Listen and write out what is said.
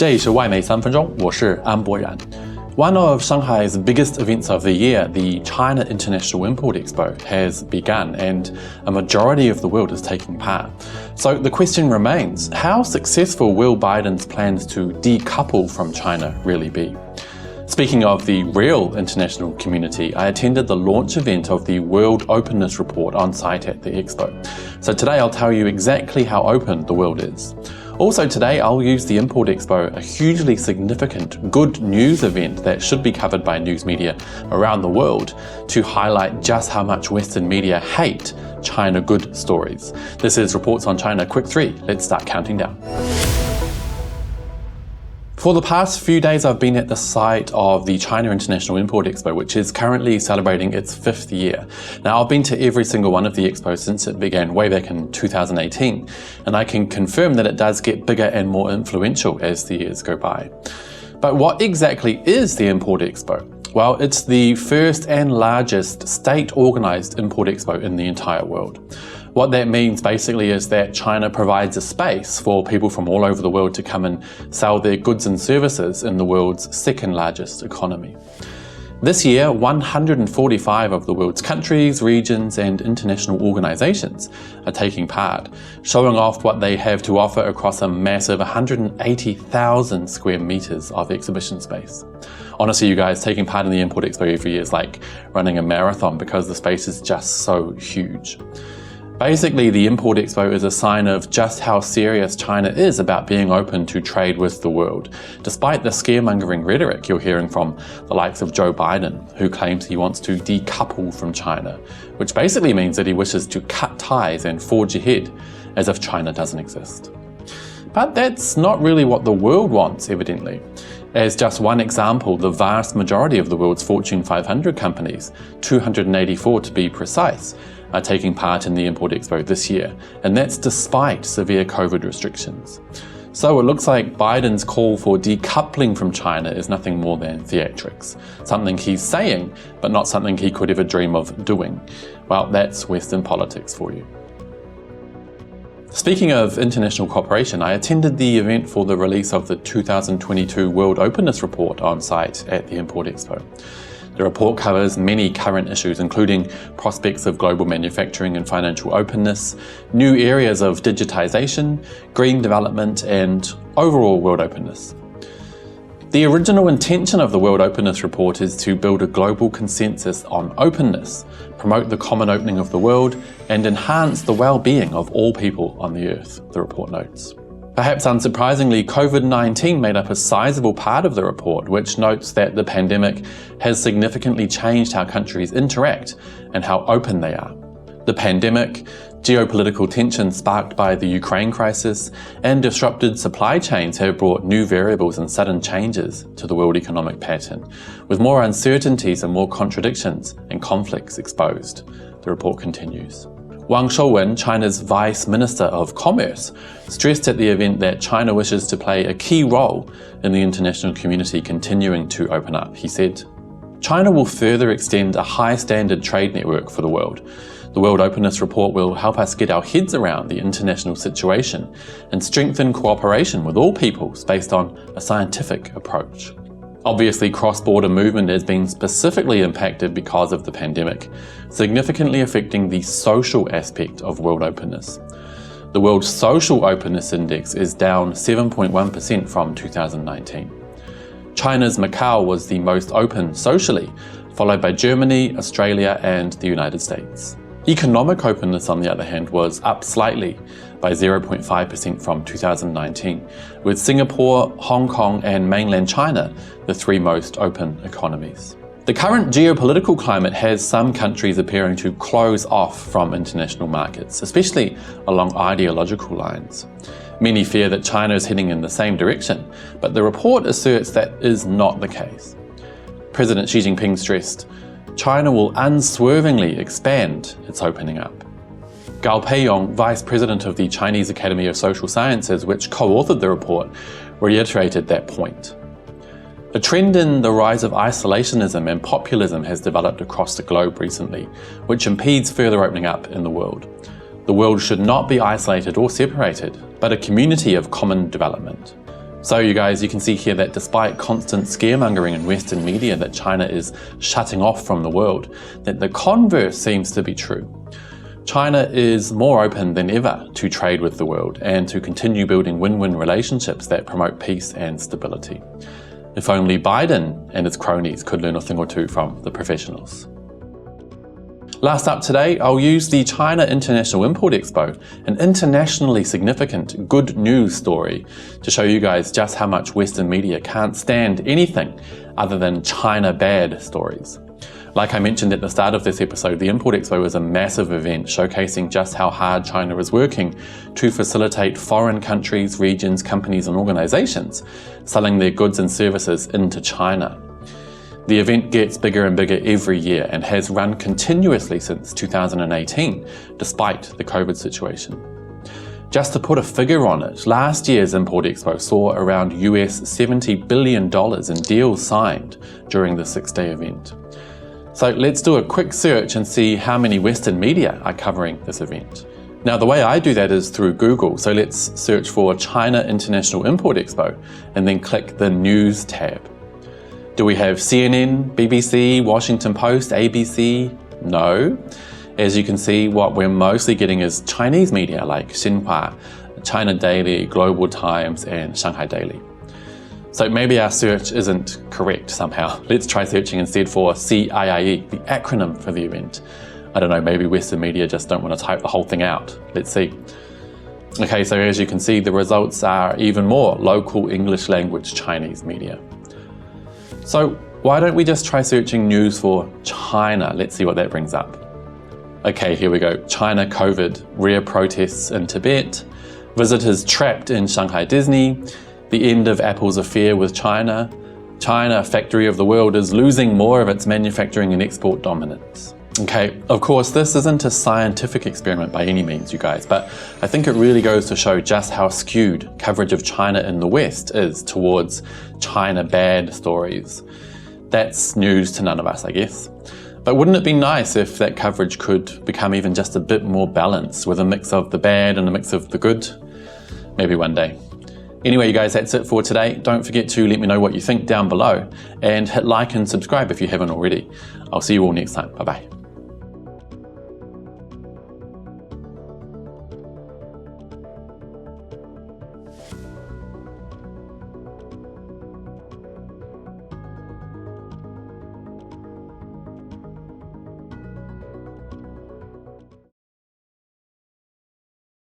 这里是外媒3分钟，我是安博然。One of Shanghai's biggest events of the year, the China International Import Expo, has begun and a majority of the world is taking part. So the question remains, how successful will Biden's plans to decouple from China really be? Speaking of the real international community, I attended the launch event of the World Openness Report on site at the Expo. So today I'll tell you exactly how open the world is. Also today I'll use the Import Expo, a hugely significant good news event that should be covered by news media around the world, to highlight just how much Western media hate China good stories. This is Reports on China Quick 3. Let's start counting down. For the past few days I've been at the site of the China International Import Expo, which is currently celebrating its 5th year. Now I've been to every single one of the expos since it began way back in 2018, and I can confirm that it does get bigger and more influential as the years go by. But what exactly is the Import Expo? Well, it's the first and largest state-organised import expo in the entire world. What that means basically is that China provides a space for people from all over the world to come and sell their goods and services in the world's second largest economy. This year, 145 of the world's countries, regions and international organisations are taking part, showing off what they have to offer across a massive 180,000 square metres of exhibition space. Honestly, you guys, taking part in the Import Expo every year is like running a marathon because the space is just so huge. Basically, the Import Expo is a sign of just how serious China is about being open to trade with the world, despite the scaremongering rhetoric you're hearing from the likes of Joe Biden, who claims he wants to decouple from China, which basically means that he wishes to cut ties and forge ahead as if China doesn't exist. But that's not really what the world wants, evidently. As just one example, the vast majority of the world's Fortune 500 companies, 284 to be precise, are taking part in the Import Expo this year, and that's despite severe COVID restrictions. So it looks like Biden's call for decoupling from China is nothing more than theatrics, something he's saying, but not something he could ever dream of doing. Well, that's Western politics for you. Speaking of international cooperation, I attended the event for the release of the 2022 World Openness Report on site at the Import Expo. The report covers many current issues, including prospects of global manufacturing and financial openness, new areas of digitization, green development, and overall world openness. The original intention of the World Openness Report is to build a global consensus on openness, promote the common opening of the world, and enhance the well-being of all people on the earth, the report notes. Perhaps unsurprisingly, COVID-19 made up a sizable part of the report, which notes that the pandemic has significantly changed how countries interact and how open they are. The pandemic, geopolitical tensions sparked by the Ukraine crisis, and disrupted supply chains have brought new variables and sudden changes to the world economic pattern, with more uncertainties and more contradictions and conflicts exposed, the report continues. Wang Shouwen, China's Vice Minister of Commerce, stressed at the event that China wishes to play a key role in the international community continuing to open up. He said, "China will further extend a high-standard trade network for the world. The World Openness Report will help us get our heads around the international situation and strengthen cooperation with all peoples based on a scientific approach." Obviously, cross-border movement has been specifically impacted because of the pandemic, significantly affecting the social aspect of world openness. The World Social Openness Index is down 7.1% from 2019. China's Macau was the most open socially, followed by Germany, Australia, and the United States. Economic openness, on the other hand, was up slightly by 0.5% from 2019, with Singapore, Hong Kong and mainland China the three most open economies. The current geopolitical climate has some countries appearing to close off from international markets, especially along ideological lines. Many fear that China is heading in the same direction, but the report asserts that is not the case. President Xi Jinping stressed, "China will unswervingly expand its opening up." Gao Peiyong, Vice President of the Chinese Academy of Social Sciences, which co-authored the report, reiterated that point. A trend in the rise of isolationism and populism has developed across the globe recently, which impedes further opening up in the world. The world should not be isolated or separated, but a community of common development. So you guys, you can see here that despite constant scaremongering in Western media that China is shutting off from the world, that the converse seems to be true. China is more open than ever to trade with the world and to continue building win-win relationships that promote peace and stability. If only Biden and his cronies could learn a thing or two from the professionals. Last up today, I'll use the China International Import Expo, an internationally significant good news story, to show you guys just how much Western media can't stand anything other than China bad stories. Like I mentioned at the start of this episode, the Import Expo is a massive event showcasing just how hard China is working to facilitate foreign countries, regions, companies and organizations selling their goods and services into China. The event gets bigger and bigger every year and has run continuously since 2018, despite the COVID situation. Just to put a figure on it, last year's Import Expo saw around US $70 billion in deals signed during the 6-day event. So let's do a quick search and see how many Western media are covering this event. Now the way I do that is through Google, so let's search for China International Import Expo and then click the News tab. Do we have CNN, BBC, Washington Post, ABC? No. As you can see, what we're mostly getting is Chinese media like Xinhua, China Daily, Global Times and Shanghai Daily. So maybe our search isn't correct somehow. Let's try searching instead for CIIE, the acronym for the event. I don't know, maybe Western media just don't want to type the whole thing out. Let's see. Okay, so as you can see, the results are even more local English language Chinese media. So why don't we just try searching news for China? Let's see what that brings up. Okay, here we go. China COVID, rare protests in Tibet, visitors trapped in Shanghai Disney, the end of Apple's affair with China, China, factory of the world, is losing more of its manufacturing and export dominance. Okay, of course, this isn't a scientific experiment by any means, you guys, but I think it really goes to show just how skewed coverage of China in the West is towards China bad stories. That's news to none of us, I guess. But wouldn't it be nice if that coverage could become even just a bit more balanced, with a mix of the bad and a mix of the good? Maybe one day. Anyway, you guys, that's it for today. Don't forget to let me know what you think down below and hit like and subscribe if you haven't already. I'll see you all next time. Bye-bye.